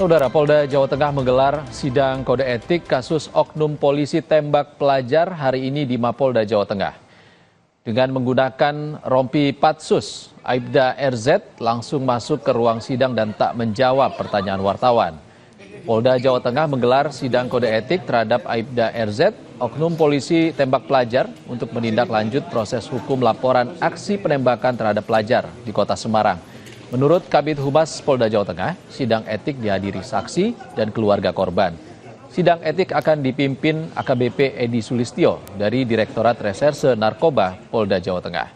Saudara, Polda Jawa Tengah menggelar sidang kode etik kasus oknum polisi tembak pelajar hari ini di Mapolda Jawa Tengah. Dengan menggunakan rompi patsus, Aibda RZ langsung masuk ke ruang sidang dan tak menjawab pertanyaan wartawan. Polda Jawa Tengah menggelar sidang kode etik terhadap Aibda RZ, oknum polisi tembak pelajar, untuk menindaklanjut proses hukum laporan aksi penembakan terhadap pelajar di Kota Semarang. Menurut Kabid Humas Polda Jawa Tengah, sidang etik dihadiri saksi dan keluarga korban. Sidang etik akan dipimpin AKBP Edi Sulistyo dari Direktorat Reserse Narkoba Polda Jawa Tengah.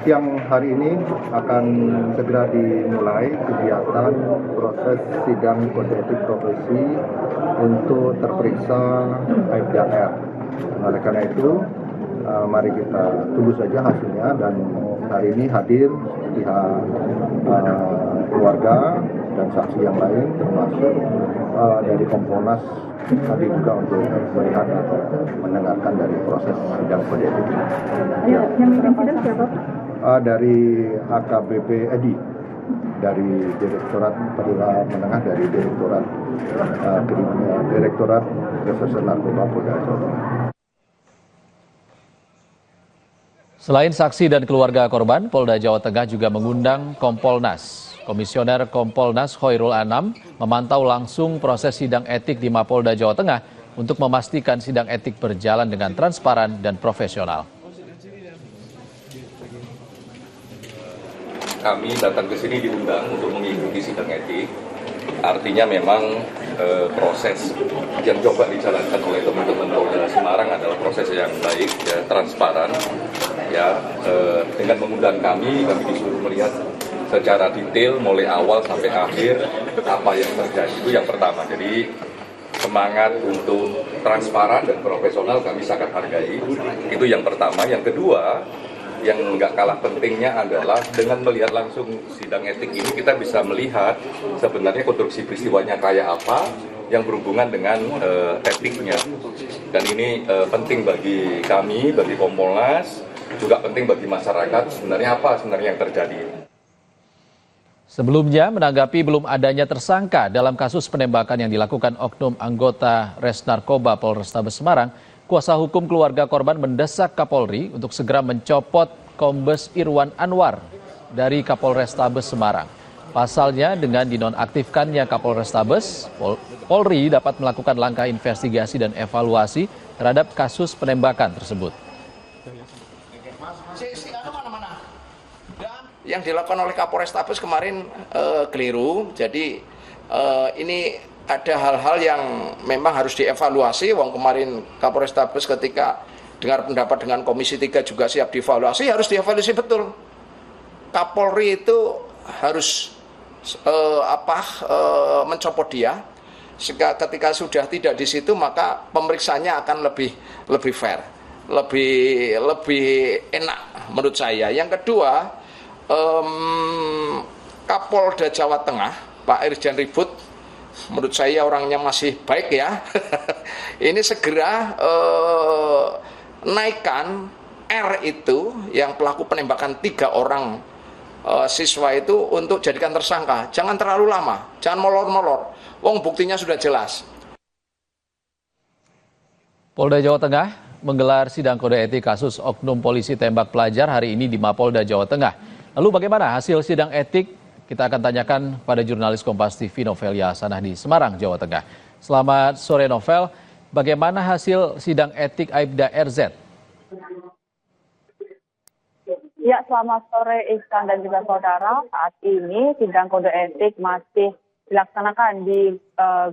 Siang hari ini akan segera dimulai kegiatan proses sidang kode etik profesi untuk terperiksa Aibda R. Oleh karena itu, mari kita tunggu saja hasilnya, dan hari ini hadir pihak keluarga dan saksi yang lain, termasuk dari Kompolnas tadi juga untuk melihat atau mendengarkan dari proses sidang kode etik. Yang memimpin siapa? Dari AKBP Edi, dari Direktorat Peradilan Menengah, dari Direktorat Reserse Narkoba Polda Jawa Tengah. Selain saksi dan keluarga korban, Polda Jawa Tengah juga mengundang Kompolnas. Komisioner Kompolnas Khoirul Anam memantau langsung proses sidang etik di Mapolda Jawa Tengah untuk memastikan sidang etik berjalan dengan transparan dan profesional. Kami datang ke sini diundang untuk mengikuti sidang etik. Artinya memang proses yang coba dijalankan oleh teman-teman Polda Semarang adalah proses yang baik, ya, transparan. Ya, dengan mengundang kami disuruh melihat secara detail mulai awal sampai akhir apa yang terjadi. Itu yang pertama. Jadi semangat untuk transparan dan profesional kami sangat hargai. Itu yang pertama. Yang kedua, yang nggak kalah pentingnya adalah dengan melihat langsung sidang etik ini kita bisa melihat sebenarnya konstruksi peristiwanya kayak apa yang berhubungan dengan etiknya. Dan ini penting bagi kami, bagi Kompolnas, juga penting bagi masyarakat, sebenarnya apa sebenarnya yang terjadi. Sebelumnya, menanggapi belum adanya tersangka dalam kasus penembakan yang dilakukan oknum anggota Res Narkoba Polrestabes Semarang, kuasa hukum keluarga korban mendesak Kapolri untuk segera mencopot Kombes Irwan Anwar dari Kapolrestabes Semarang. Pasalnya, dengan dinonaktifkannya Kapolrestabes, Polri dapat melakukan langkah investigasi dan evaluasi terhadap kasus penembakan tersebut. Yang dilakukan oleh Kapolrestabes kemarin keliru. Jadi ini ada hal-hal yang memang harus dievaluasi. Wong kemarin Kapolrestabes ketika dengar pendapat dengan Komisi 3 juga siap dievaluasi, harus dievaluasi betul. Kapolri itu harus mencopot dia. Ketika sudah tidak di situ, maka pemeriksaannya akan lebih fair, lebih enak menurut saya. Yang kedua, Kapolda Jawa Tengah, Pak Irjen Ribut, menurut saya orangnya masih baik ya. Ini segera naikkan R itu, yang pelaku penembakan 3 orang siswa itu, untuk jadikan tersangka. Jangan terlalu lama, jangan molor-molor. Wong buktinya sudah jelas. Polda Jawa Tengah menggelar sidang kode etik kasus oknum polisi tembak pelajar hari ini di Mapolda Jawa Tengah. Lalu bagaimana hasil sidang etik? Kita akan tanyakan pada jurnalis Kompas TV Novelia Sanah di Semarang, Jawa Tengah. Selamat sore Novel, bagaimana hasil sidang etik Aibda RZ? Ya, selamat sore Ihsan dan juga saudara. Saat ini sidang kode etik masih dilaksanakan di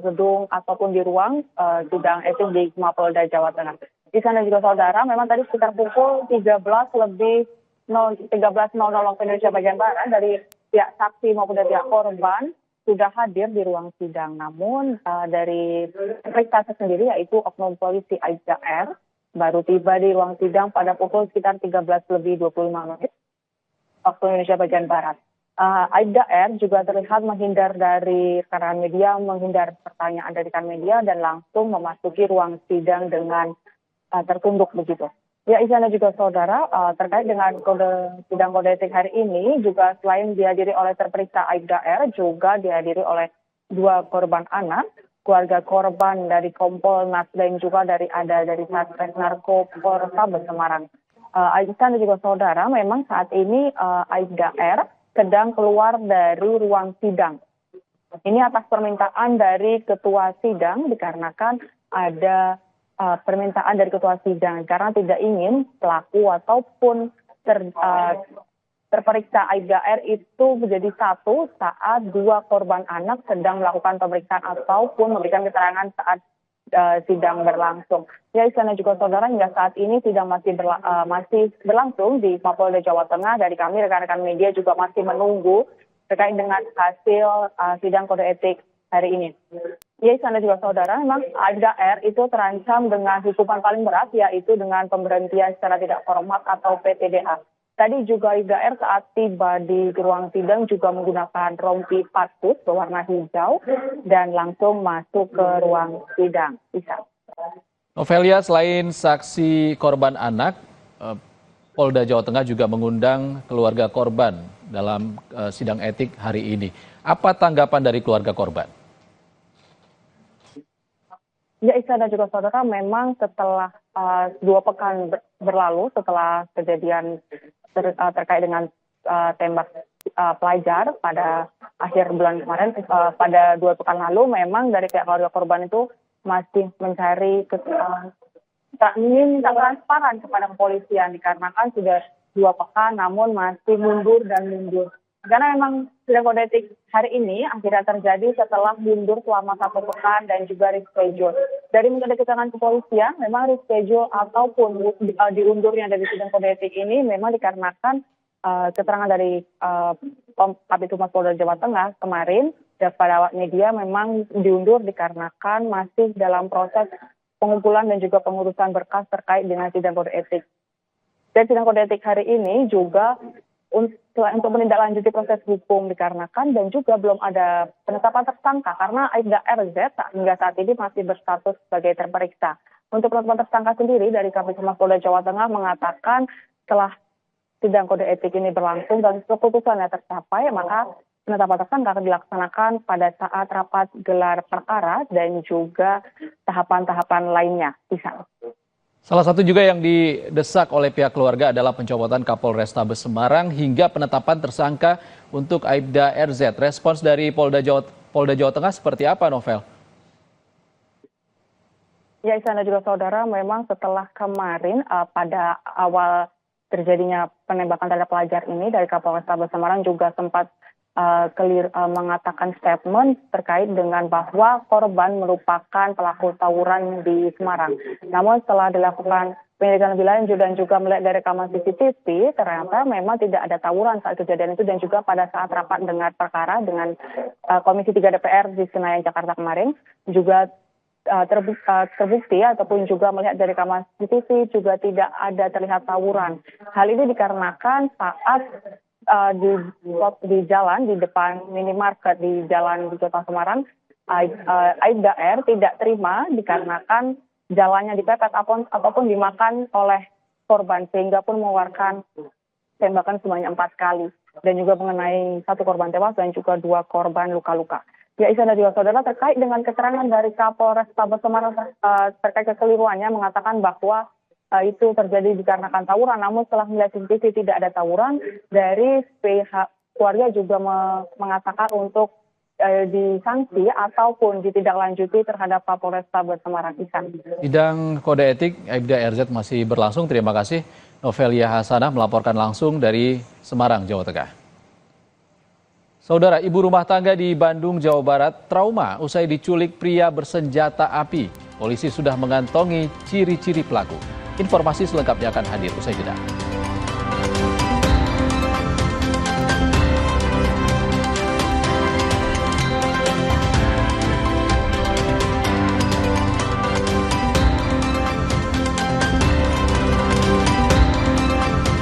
gedung ataupun di ruang sidang etik di Mapolda Jawa Tengah. Di sana juga saudara, memang tadi sekitar pukul 13.00 waktu Indonesia bagian Barat, dari pihak saksi maupun dari pihak korban sudah hadir di ruang sidang. Namun dari periksa sendiri, yaitu oknum polisi Aibda R, baru tiba di ruang sidang pada pukul sekitar 13.25 waktu Indonesia bagian Barat. Aibda R juga terlihat menghindar dari rekan media, menghindar pertanyaan dari rekan media, dan langsung memasuki ruang sidang dengan tertunduk begitu. Ya, Isyana juga saudara, terkait dengan sidang kode etik hari ini juga selain dihadiri oleh terperiksa Aibda R, juga dihadiri oleh dua korban anak, keluarga korban dari Kompolnas dan juga dari Satres Narko Polrestabes Semarang. Isyana juga saudara, memang saat ini Aibda R sedang keluar dari ruang sidang. Ini atas permintaan dari ketua sidang dikarenakan ada permintaan dari ketua sidang karena tidak ingin pelaku ataupun terperiksa Aibda R itu menjadi satu saat dua korban anak sedang melakukan pemeriksaan ataupun memberikan keterangan saat sidang berlangsung. Ya, Isyana juga saudara, hingga saat ini sidang masih berlangsung di Mapolda Jawa Tengah. Dari kami rekan-rekan media juga masih menunggu terkait dengan hasil sidang kode etik hari ini. Ya, Isyana juga saudara, memang Aibda R itu terancam dengan hukuman paling berat, yaitu dengan pemberhentian secara tidak hormat atau PTDH. Tadi juga Aibda R saat tiba di ruang sidang juga menggunakan rompi patsus berwarna hijau dan langsung masuk ke ruang sidang. Bisa. Novelia, selain saksi korban anak, Polda Jawa Tengah juga mengundang keluarga korban dalam sidang etik hari ini. Apa tanggapan dari keluarga korban? Ya, Isyana juga saudara, memang setelah 2 pekan berlalu setelah kejadian terkait dengan tembak pelajar pada akhir bulan kemarin, pada 2 pekan lalu, memang dari pihak keluarga korban itu masih mencari ingin minta transparan kepada kepolisian dikarenakan sudah 2 pekan namun masih mundur dan mundur. Karena memang sidang kode etik hari ini akhirnya terjadi setelah mundur selama 1 pekan dan juga reschedule. Dari mengenai keterangan kepolisian, memang reschedule ataupun diundurnya dari sidang kode etik ini memang dikarenakan keterangan dari Kabid Humas Polda Jawa Tengah kemarin pada awak media memang diundur dikarenakan masih dalam proses pengumpulan dan juga pengurusan berkas terkait dengan sidang kode etik. Dan sidang kode etik hari ini juga untuk menindaklanjuti proses hukum dikarenakan dan juga belum ada penetapan tersangka karena Aibda RZ hingga saat ini masih berstatus sebagai terperiksa. Untuk penetapan tersangka sendiri dari Kabid Humas Polda Jawa Tengah mengatakan setelah sidang kode etik ini berlangsung dan keputusannya tercapai, maka penetapan tersangka akan dilaksanakan pada saat rapat gelar perkara dan juga tahapan-tahapan lainnya. Bisa. Salah satu juga yang didesak oleh pihak keluarga adalah pencopotan Kapolrestabes Semarang hingga penetapan tersangka untuk Aibda RZ. Respons dari Polda Jawa Tengah seperti apa, Novel? Ya, Isyana juga saudara, memang setelah kemarin pada awal terjadinya penembakan terhadap pelajar ini dari Kapolrestabes Semarang juga sempat mengatakan statement terkait dengan bahwa korban merupakan pelaku tawuran di Semarang. Namun setelah dilakukan penyelidikan lebih lanjut dan juga melihat dari rekaman CCTV, ternyata memang tidak ada tawuran saat kejadian itu dan juga pada saat rapat dengar perkara dengan Komisi 3 DPR di Senayan Jakarta kemarin juga terbukti ataupun juga melihat dari rekaman CCTV juga tidak ada terlihat tawuran. Hal ini dikarenakan saat di jalan di depan minimarket di jalan di Kota Semarang, Aibda R tidak terima dikarenakan jalannya dipepet ataupun dimakan oleh korban sehingga pun mengeluarkan tembakan sebanyak 4 kali dan juga mengenai 1 korban tewas dan juga 2 korban luka-luka. Ya, Isyana juga saudara, terkait dengan keterangan dari Kapolrestabes Semarang terkait kekeliruannya mengatakan bahwa itu terjadi dikarenakan tawuran, namun setelah melihat CCTV tidak ada tawuran, dari pihak keluarga juga mengatakan untuk disanksi ataupun ditindaklanjuti terhadap Kapolrestabes Semarang. Sidang kode etik Aibda RZ masih berlangsung. Terima kasih Novelia Hasanah melaporkan langsung dari Semarang, Jawa Tengah. Saudara, ibu rumah tangga di Bandung, Jawa Barat trauma usai diculik pria bersenjata api. Polisi sudah mengantongi ciri-ciri pelaku. Informasi selengkapnya akan hadir usai jeda.